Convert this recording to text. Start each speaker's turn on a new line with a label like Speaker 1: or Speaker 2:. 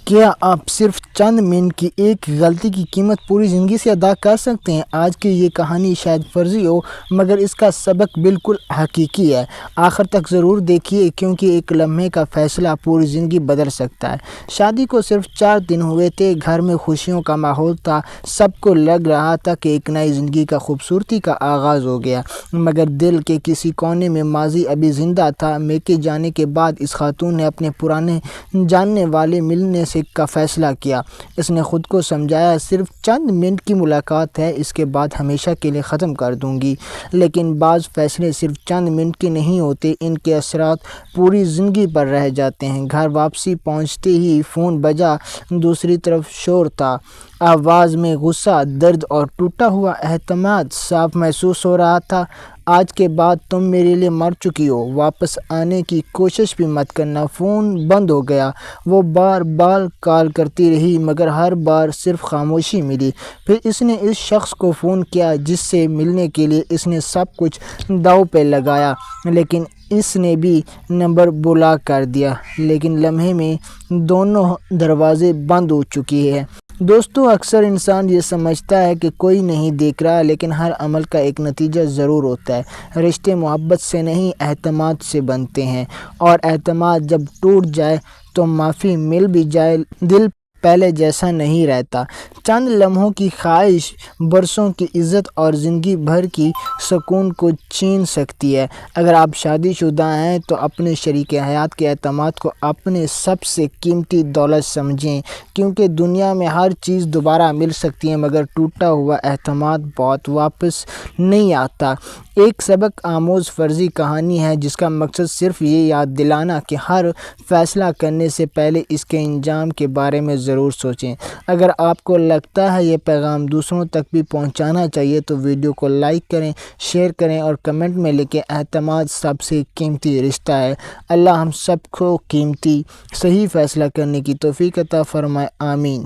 Speaker 1: کیا آپ صرف چند منٹ کی ایک غلطی کی قیمت پوری زندگی سے ادا کر سکتے ہیں؟ آج کی یہ کہانی شاید فرضی ہو مگر اس کا سبق بالکل حقیقی ہے۔ آخر تک ضرور دیکھیے کیونکہ ایک لمحے کا فیصلہ پوری زندگی بدل سکتا ہے۔ شادی کو صرف 4 دن ہوئے تھے، گھر میں خوشیوں کا ماحول تھا، سب کو لگ رہا تھا کہ ایک نئی زندگی کا خوبصورتی کا آغاز ہو گیا، مگر دل کے کسی کونے میں ماضی ابھی زندہ تھا۔ میکے جانے کے بعد اس خاتون نے اپنے پرانے جاننے والے ملنے کا فیصلہ کیا۔ اس نے خود کو سمجھایا صرف چند منٹ کی ملاقات ہے، اس کے بعد ہمیشہ کے لیے ختم کر دوں گی۔ لیکن بعض فیصلے صرف چند منٹ کے نہیں ہوتے، ان کے اثرات پوری زندگی پر رہ جاتے ہیں۔ گھر واپسی پہنچتے ہی فون بجا، دوسری طرف شور تھا، آواز میں غصہ، درد اور ٹوٹا ہوا اعتماد صاف محسوس ہو رہا تھا۔ آج کے بعد تم میرے لیے مر چکی ہو، واپس آنے کی کوشش بھی مت کرنا۔ فون بند ہو گیا۔ وہ بار بار کال کرتی رہی مگر ہر بار صرف خاموشی ملی۔ پھر اس نے اس شخص کو فون کیا جس سے ملنے کے لیے اس نے سب کچھ داؤ پہ لگایا، لیکن اس نے بھی نمبر بلاک کر دیا۔ لیکن لمحے میں دونوں دروازے بند ہو چکی ہے۔ دوستو، اکثر انسان یہ سمجھتا ہے کہ کوئی نہیں دیکھ رہا، لیکن ہر عمل کا ایک نتیجہ ضرور ہوتا ہے۔ رشتے محبت سے نہیں، اعتماد سے بنتے ہیں، اور اعتماد جب ٹوٹ جائے تو معافی مل بھی جائے، دل پہلے جیسا نہیں رہتا۔ چند لمحوں کی خواہش برسوں کی عزت اور زندگی بھر کی سکون کو چھین سکتی ہے۔ اگر آپ شادی شدہ ہیں تو اپنے شریک حیات کے اعتماد کو اپنے سب سے قیمتی دولت سمجھیں، کیونکہ دنیا میں ہر چیز دوبارہ مل سکتی ہے مگر ٹوٹا ہوا اعتماد بہت واپس نہیں آتا۔ ایک سبق آموز فرضی کہانی ہے جس کا مقصد صرف یہ یاد دلانا کہ ہر فیصلہ کرنے سے پہلے اس کے انجام کے بارے میں ضرور سوچیں۔ اگر آپ کو لگتا ہے یہ پیغام دوسروں تک بھی پہنچانا چاہیے تو ویڈیو کو لائک کریں، شیئر کریں اور کمنٹ میں لکھیں اعتماد سب سے قیمتی رشتہ ہے۔ اللہ ہم سب کو قیمتی صحیح فیصلہ کرنے کی توفیق عطا فرمائے، آمین۔